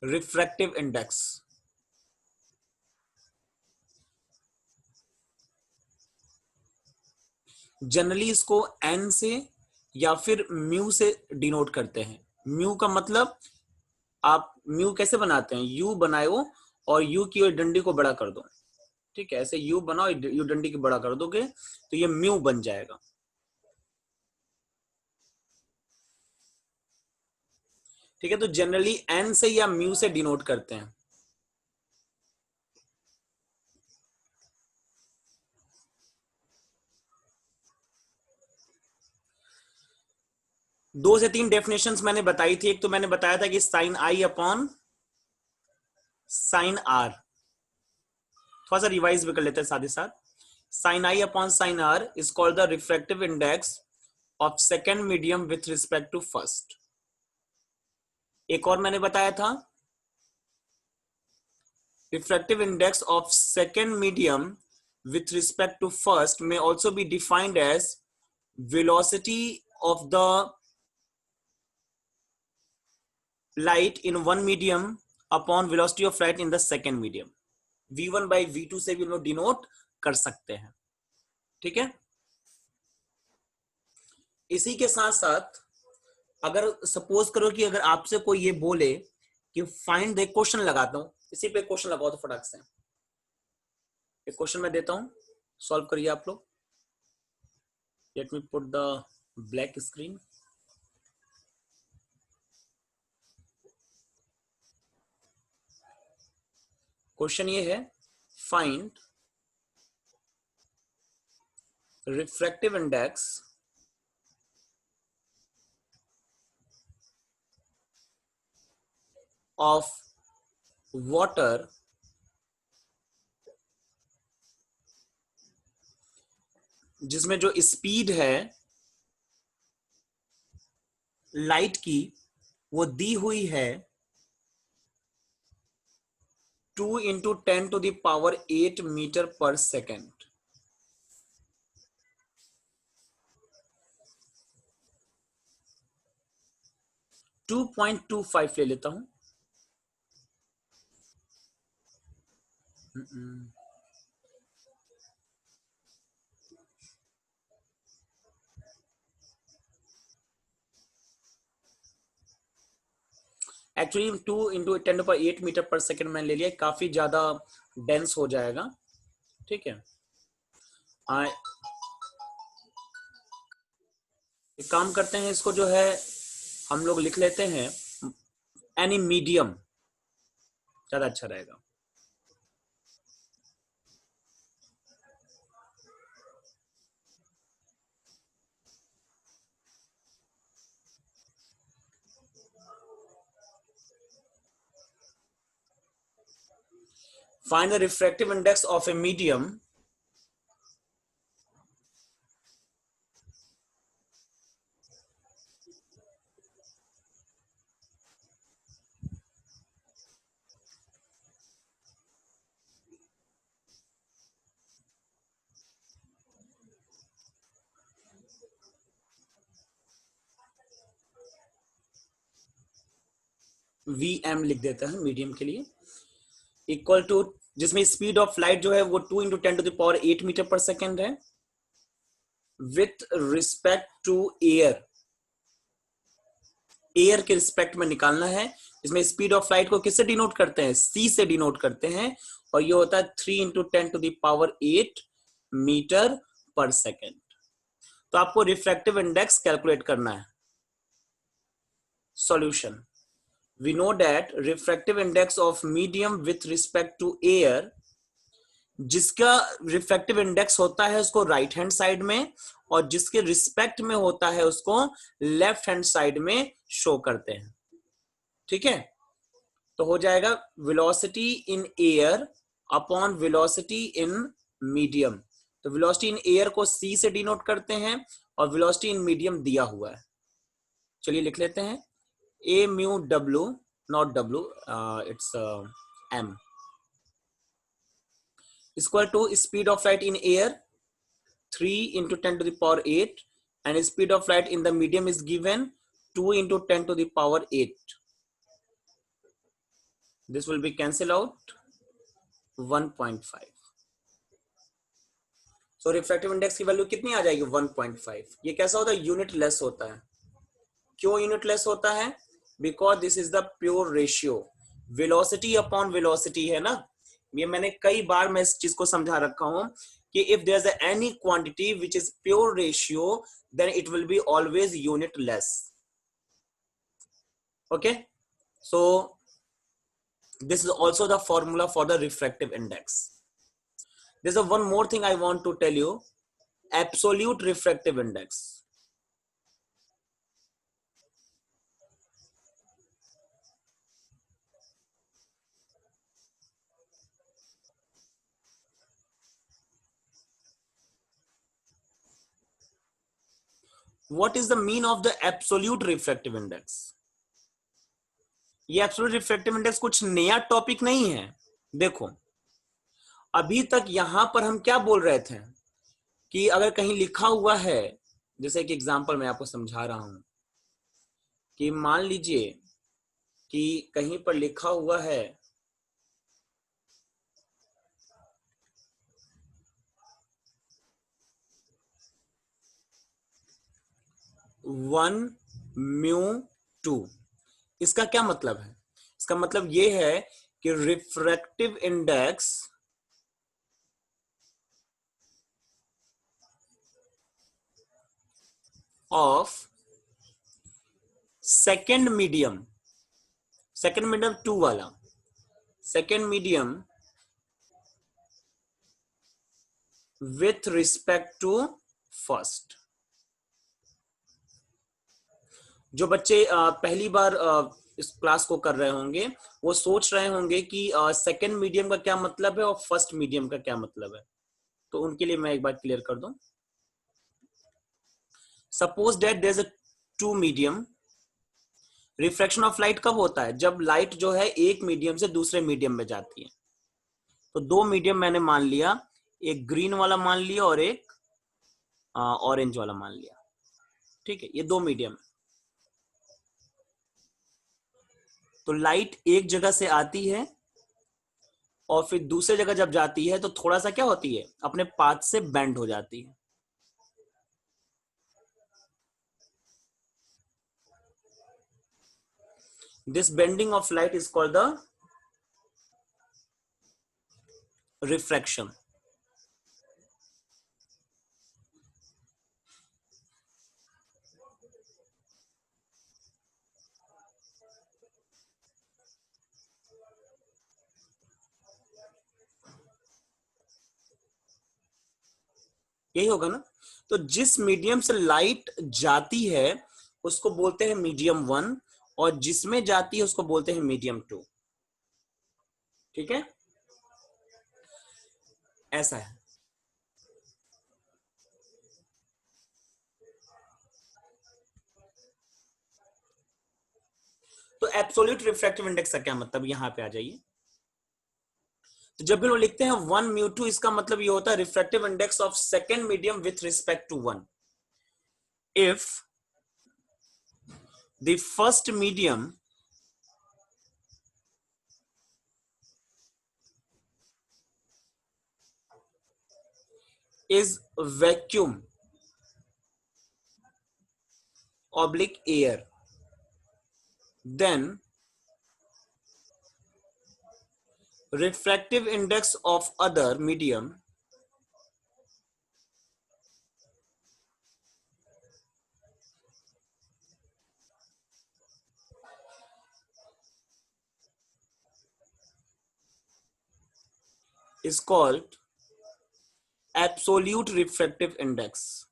Refractive index. Generally इसको N से या फिर म्यू से डिनोट करते हैं। म्यू का मतलब, आप म्यू कैसे बनाते हैं, यू बनाओ और यू की डंडी को बड़ा कर दो, ठीक है, ऐसे यू बनाओ, यू डंडी की बड़ा कर दोगे तो ये म्यू बन जाएगा। ठीक है, तो जनरली एन से या म्यू से डिनोट करते हैं। दो से तीन डेफिनेशंस मैंने बताई थी। एक तो मैंने बताया था कि sine i upon sine r, थोड़ा सा रिवाइज भी कर लेते हैं साथ ही साथ। Sine i upon sine r is called the refractive index of second medium with respect to first. एक और मैंने बताया था, refractive index of second medium with respect to first may also be defined as velocity of the light in one medium upon velocity of light in the second medium। v1 by v2 से भी हम लोग denote कर सकते हैं। ठीक है, इसी के साथ साथ अगर सपोज करो कि अगर आपसे कोई ये बोले कि फाइंड द, क्वेश्चन लगाता हूं, इसी पे क्वेश्चन लगाओ तो फटाक से। एक क्वेश्चन मैं देता हूं, सॉल्व करिए आप लोग। Let me put the black screen. Question ये है, find refractive index of water जिसमें जो स्पीड है लाइट की वो दी हुई है 2 इंटू 10⁸ मीटर पर सेकेंड। 2.25 ले लेता हूं। Actually 2 into 10⁸ metre per second मैंने ले लिया, काफी ज्यादा डेंस हो जाएगा। ठीक है, एक काम करते हैं, इसको जो है हम लोग लिख लेते हैं एनी मीडियम, ज्यादा अच्छा रहेगा। Find the refractive index of a medium VM लिख देता है मीडियम के लिए, इक्वल टू, जिसमें स्पीड ऑफ लाइट जो है वो 2 इंटू 10⁸ मीटर पर सेकेंड है, with respect to air, air के रिस्पेक्ट में निकालना है। इसमें स्पीड ऑफ लाइट को किससे डिनोट करते हैं, C से डिनोट करते हैं, और ये होता है 3 इंटू 10⁸ मीटर पर सेकेंड। तो आपको रिफ्रैक्टिव इंडेक्स कैलकुलेट करना है। Solution, we know that refractive index of medium with respect to air, जिसका रिफ्रैक्टिव इंडेक्स होता है उसको राइट हैंड साइड में, और जिसके रिस्पेक्ट में होता है उसको लेफ्ट हैंड साइड में शो करते हैं। ठीक है, तो हो जाएगा velocity in air upon velocity in medium. तो वेलोसिटी इन एयर को C से डिनोट करते हैं और वेलोसिटी इन मीडियम दिया हुआ है। चलिए लिख लेते हैं, A mu W, not W, it's M, is equal to speed of light in air 3 into 10⁸, and speed of light in the medium is given 2 into 10⁸. This will be cancel out 1.5। So refractive index की value कितनी आ जाएगी 1.5। ये कैसा होता है, unit less होता है। क्यों यूनिट लेस होता है, because this is the pure ratio, velocity upon velocity है ना। ये मैंने कई बार मैं इस चीज को समझा रखा हूं कि if there is any quantity which is pure ratio then it will be always unitless. Okay, so this is also the formula for the refractive index. There's a one more thing I want to tell you, absolute refractive index. What is the mean of the absolute refractive index? ये absolute refractive index कुछ नया topic नहीं है। देखो, अभी तक यहां पर हम क्या बोल रहे थे कि अगर कहीं लिखा हुआ है, जैसे एक एग्जांपल मैं आपको समझा रहा हूं कि मान लीजिए कि कहीं पर लिखा हुआ है 1μ2, इसका क्या मतलब है? इसका मतलब ये है कि refractive index of second medium 2 वाला, second medium with respect to first. जो बच्चे पहली बार इस क्लास को कर रहे होंगे वो सोच रहे होंगे कि सेकेंड मीडियम का क्या मतलब है और फर्स्ट मीडियम का क्या मतलब है, तो उनके लिए मैं एक बार क्लियर कर दूं। Suppose that there is a two medium. Refraction of light कब होता है? जब लाइट जो है एक मीडियम से दूसरे मीडियम में जाती है। तो दो मीडियम मैंने मान लिया, एक ग्रीन वाला मान लिया और एक ऑरेंज वाला मान लिया। ठीक है, ये दो मीडियम। तो लाइट एक जगह से आती है और फिर दूसरे जगह जब जाती है तो थोड़ा सा क्या होती है, अपने पाथ से बेंड हो जाती है। This bending of light is called the refraction. यही होगा ना। तो जिस मीडियम से लाइट जाती है उसको बोलते हैं मीडियम 1 और जिसमें जाती है उसको बोलते हैं मीडियम 2। ठीक है, ऐसा है। तो एब्सोल्यूट रिफ्रैक्टिव इंडेक्स का क्या मतलब, यहां पे आ जाइए। तो जब भी लोग लिखते हैं 1μ2, इसका मतलब ये होता है refractive index of second medium with respect to 1। If the first medium is vacuum oblique air, then refractive index of other medium is called absolute refractive index।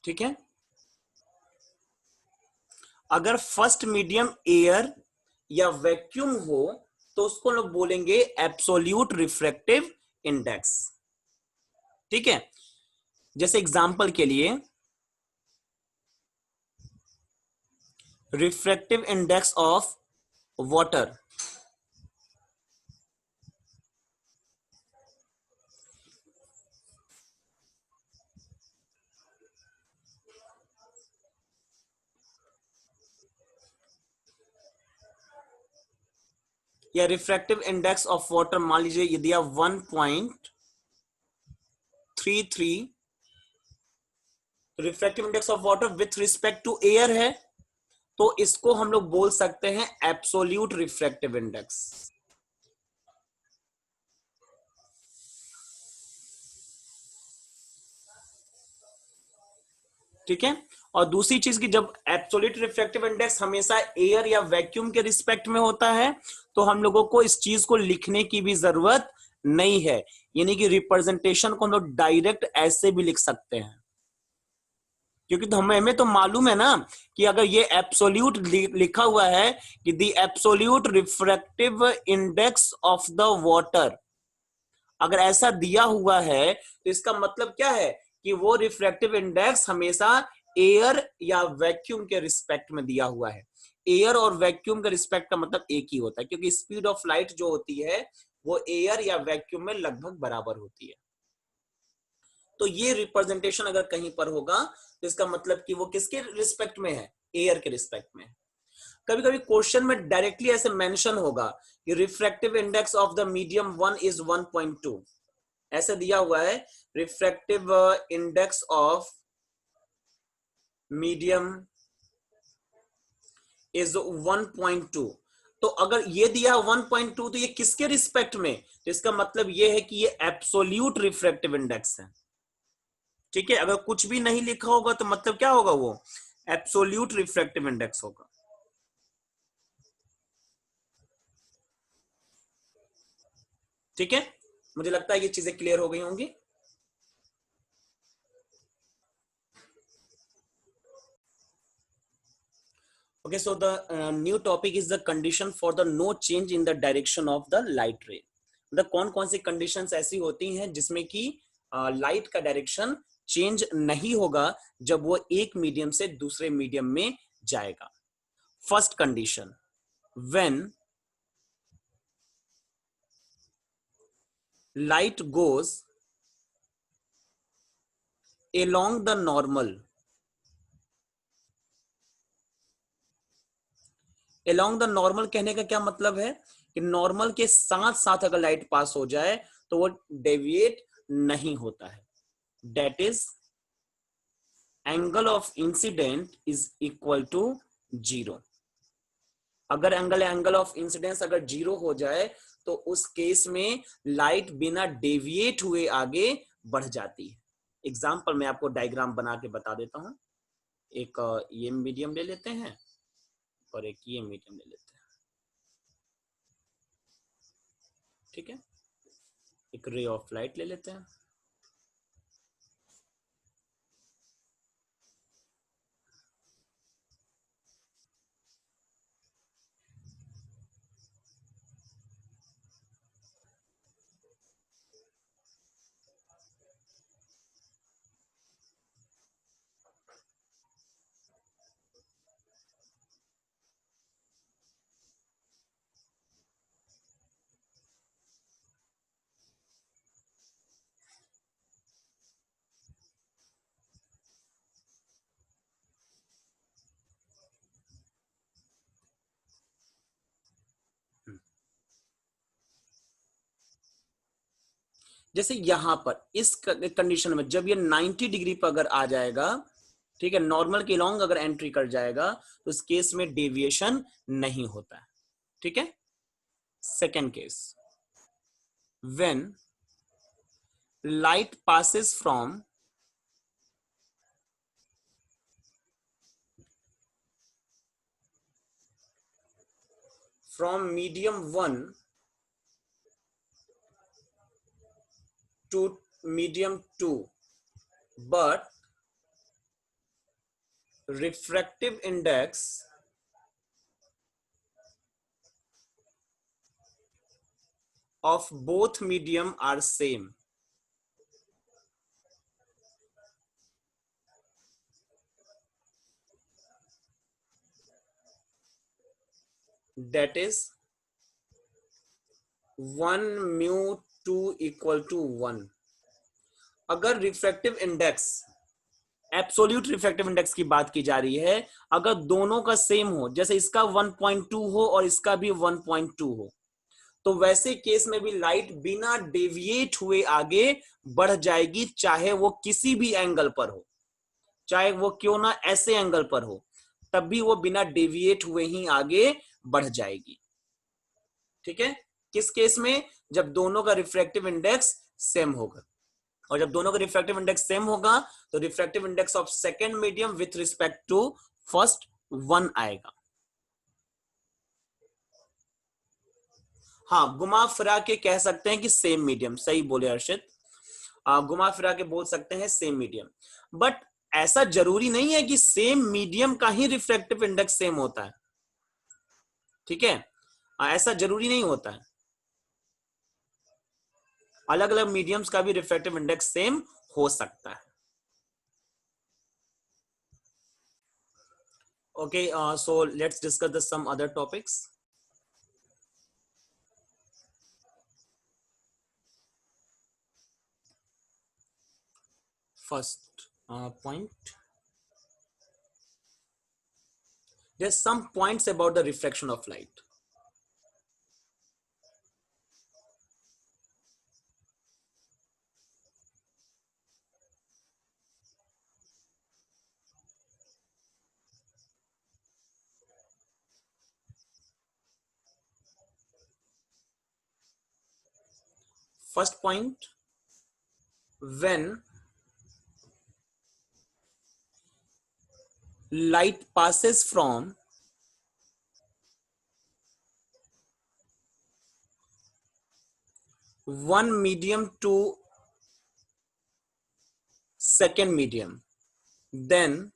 ठीक है, अगर फर्स्ट मीडियम एयर या वैक्यूम हो तो उसको लोग बोलेंगे absolute refractive index. ठीक है, जैसे एग्जांपल के लिए रिफ्रैक्टिव इंडेक्स ऑफ वाटर या रिफ्रैक्टिव इंडेक्स ऑफ वाटर, मान लीजिए ये दिया 1.33, refractive index of water with respect to air है, तो इसको हम लोग बोल सकते हैं एब्सोल्यूट रिफ्रैक्टिव इंडेक्स। ठीक है। और दूसरी चीज की जब एब्सोल्यूट रिफ्रैक्टिव इंडेक्स हमेशा एयर या वैक्यूम के रिस्पेक्ट में होता है, तो हम लोगों को इस चीज को लिखने की भी जरूरत नहीं है, यानी कि रिप्रेजेंटेशन को हम लोग डायरेक्ट ऐसे भी लिख सकते हैं, क्योंकि तो हमें तो मालूम है ना कि अगर ये एब्सोल्यूट लिखा हुआ है कि the absolute refractive index of the water, अगर ऐसा दिया हुआ है तो इसका मतलब क्या है कि वो रिफ्रैक्टिव इंडेक्स हमेशा एयर या वैक्यूम के रिस्पेक्ट में दिया हुआ है। एयर और वैक्यूम के रिस्पेक्ट का मतलब एक ही होता है, क्योंकि स्पीड ऑफ लाइट जो होती है वो एयर या वैक्यूम में लगभग बराबर होती है। तो ये रिप्रेजेंटेशन अगर कहीं पर होगा तो इसका मतलब कि वो किसके रिस्पेक्ट में है, एयर के रिस्पेक्ट में। कभी कभी क्वेश्चन में डायरेक्टली ऐसे मेंशन होगा कि refractive index of the medium 1 is 1.2, ऐसे दिया हुआ है refractive index of medium is 1.2। तो अगर ये दिया 1.2 तो ये किसके रिस्पेक्ट में, तो इसका मतलब ये है कि ये एब्सोल्यूट रिफ्रैक्टिव इंडेक्स है। ठीक है, अगर कुछ भी नहीं लिखा होगा तो मतलब क्या होगा, वो एब्सोल्यूट रिफ्रैक्टिव इंडेक्स होगा। ठीक है, मुझे लगता है ये चीजें क्लियर हो गई होंगी। Okay, so the new topic is the condition for the no change in the direction of the light ray। मतलब कौन कौन सी कंडीशंस ऐसी होती हैं जिसमें कि लाइट का डायरेक्शन चेंज नहीं होगा जब वो एक मीडियम से दूसरे मीडियम में जाएगा। First condition, when light goes along the normal, along the normal कहने का क्या मतलब है कि नॉर्मल के साथ साथ अगर लाइट पास हो जाए तो वो डेविएट नहीं होता है। That is angle of incident is equal to 0। अगर एंगल ऑफ इंसिडेंस अगर 0 हो जाए तो उस केस में लाइट बिना डेविएट हुए आगे बढ़ जाती है। एग्जाम्पल मैं आपको डायग्राम बना के बता देता हूं। एक ये मीडियम ले लेते हैं और एक ये मीडियम ले लेते हैं। ठीक है, एक रे ऑफ लाइट ले लेते हैं। जैसे यहां पर इस कंडीशन में जब ये 90 डिग्री पर अगर आ जाएगा, ठीक है, नॉर्मल के लॉन्ग अगर एंट्री कर जाएगा तो उस केस में डेविएशन नहीं होता है। ठीक है, second case, when light passes from medium 1 to medium 2, but refractive index of both medium are same, that is 1 mu 2 equal to 1। अगर refractive index, absolute refractive index की बात की जा रही है, अगर दोनों का सेम हो, जैसे इसका 1.2 हो और इसका भी 1.2 हो, तो वैसे केस में भी लाइट बिना डेविएट हुए आगे बढ़ जाएगी, चाहे वो किसी भी एंगल पर हो, चाहे वो क्यों ना ऐसे एंगल पर हो, तब भी वो बिना डेविएट हुए ही आगे बढ़ जाएगी। ठीक है, किस केस में? जब दोनों का रिफ्रैक्टिव इंडेक्स सेम होगा, और जब दोनों का रिफ्रैक्टिव इंडेक्स सेम होगा तो refractive index of second medium with respect to first 1 आएगा। हाँ, घुमा फिरा के कह सकते हैं कि सेम मीडियम, सही बोले अर्षित, घुमा फिरा के बोल सकते हैं सेम मीडियम। बट ऐसा जरूरी नहीं है कि सेम मीडियम का ही रिफ्रैक्टिव इंडेक्स सेम होता है। ठीक है, ऐसा जरूरी नहीं होता है, अलग अलग मीडियम्स का भी रिफ्रैक्टिव इंडेक्स सेम हो सकता है। Okay, so let's discuss the some other topics. First point, there's some points about the refraction of light. First point, when light passes from one medium to second medium, then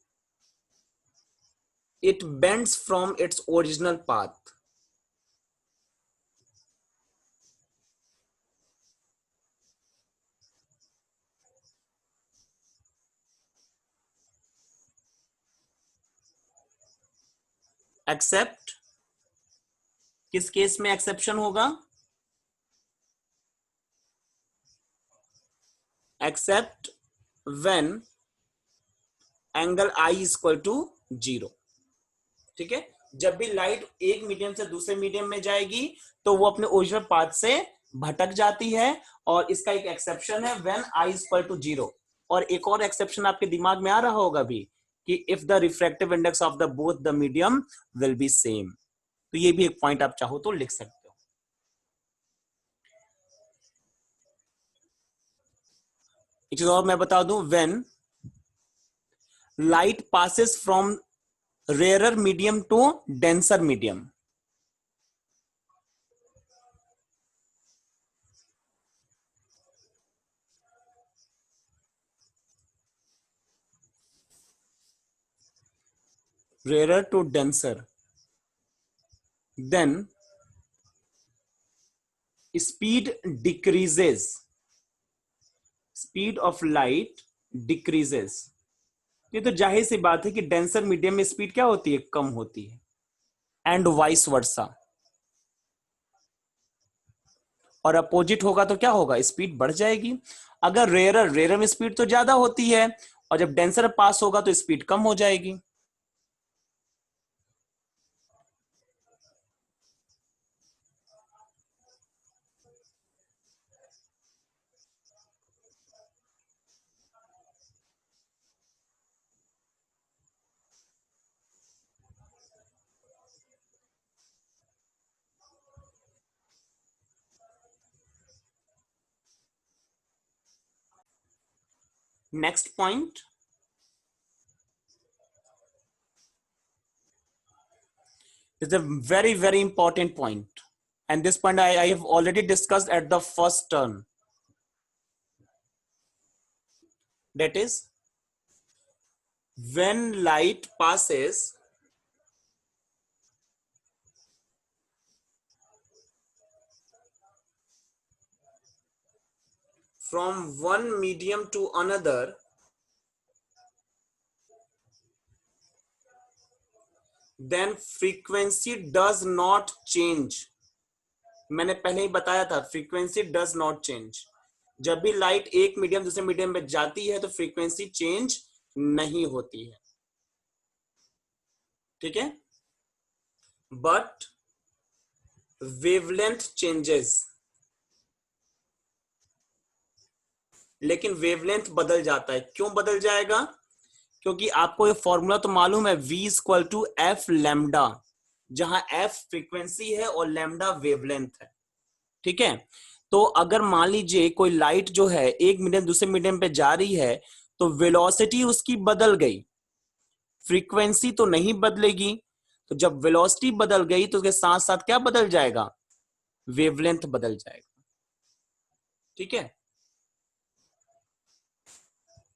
it bends from its original path. Except, किस case में exception होगा? Except when angle i equal to 0। ठीक है, जब भी light एक medium से दूसरे मीडियम में जाएगी तो वो अपने ओरिजिनल पाथ से भटक जाती है, और इसका एक एक्सेप्शन है व्हेन आई इक्वल टू 0। और एक और एक्सेप्शन आपके दिमाग में आ रहा होगा भी कि if the refractive index of the both the medium will be same. तो ये भी एक पॉइंट आप चाहो तो लिख सकते हो। एक चीज और मैं बता दूं, when light passes from rarer medium to denser medium, rarer to denser, then speed decreases, speed of light decreases। ये तो जाहिर सी बात है कि डेंसर मीडियम में स्पीड क्या होती है? कम होती है, एंड वाइस वर्सा। और अपोजिट होगा तो क्या होगा? स्पीड बढ़ जाएगी। अगर रेयर में स्पीड तो ज्यादा होती है, और जब डेंसर पास होगा तो स्पीड कम हो जाएगी। Next point, is a very very important point, and this point I have already discussed at the first turn. That is, when light passes from one medium to another, then frequency does not change। मैंने पहले ही बताया था, frequency does not change. जब भी light एक medium दूसरे medium में जाती है तो फ्रीक्वेंसी चेंज नहीं होती है। ठीक है, बट वेवलेंथ चेंजेस, लेकिन वेवलेंथ बदल जाता है। क्यों बदल जाएगा? क्योंकि आपको ये फॉर्मूला तो मालूम है, V equal to f lambda, जहां एफ फ्रीक्वेंसी है और लैम्डा वेवलेंथ है। ठीक है, तो अगर मान लीजिए कोई लाइट जो है एक मीडियम दूसरे मीडियम पे जा रही है, तो वेलोसिटी उसकी बदल गई, फ्रीक्वेंसी तो नहीं बदलेगी। तो जब वेलोसिटी बदल गई तो उसके साथ साथ क्या बदल जाएगा? वेवलेंथ बदल जाएगा। ठीक है,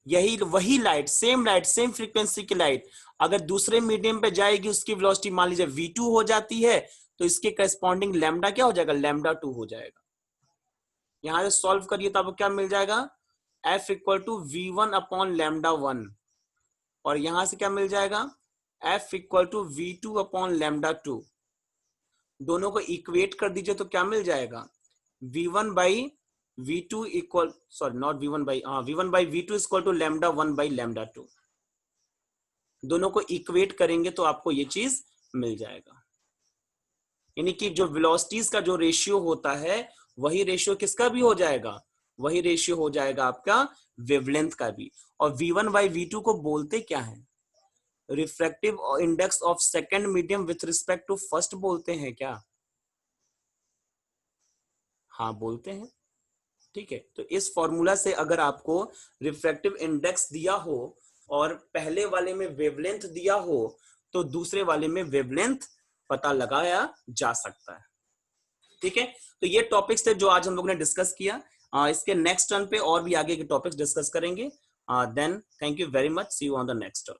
यही वही लाइट सेम फ्रीक्वेंसी की लाइट अगर दूसरे मीडियम पे जाएगी, उसकी वेलोसिटी मान लीजिए v2 हो जाती है, तो इसके करस्पॉन्डिंग लैम्डा क्या हो जाएगा? लैम्डा 2 हो जाएगा। यहां से सॉल्व करिए तो आपको क्या मिल जाएगा? F equal to V1 upon lambda 1, और यहां से क्या मिल जाएगा? F equal to V2 upon lambda 2। दोनों को इक्वेट कर दीजिए तो क्या मिल जाएगा? V1 by V2 equal, sorry not V1 by, V1 by V2 equal to lambda 1 by lambda 2। दोनों को इक्वेट करेंगे तो आपको ये चीज मिल जाएगा। यानी कि जो वेलोसिटीज का जो रेशियो होता है, वही रेशियो किसका भी हो जाएगा? वही रेशियो हो जाएगा आपका वेवलेंथ का भी। और V1 बाई V2 को बोलते क्या है? Refractive index of second medium with respect to first बोलते हैं क्या? हाँ बोलते हैं। ठीक है, तो इस फॉर्मूला से अगर आपको रिफ्रैक्टिव इंडेक्स दिया हो और पहले वाले में वेवलेंथ दिया हो, तो दूसरे वाले में वेवलेंथ पता लगाया जा सकता है। ठीक है, तो ये टॉपिक्स थे जो आज हम लोग ने डिस्कस किया। इसके नेक्स्ट टर्न पे और भी आगे के टॉपिक्स डिस्कस करेंगे। Then thank you very much, see you on the next turn.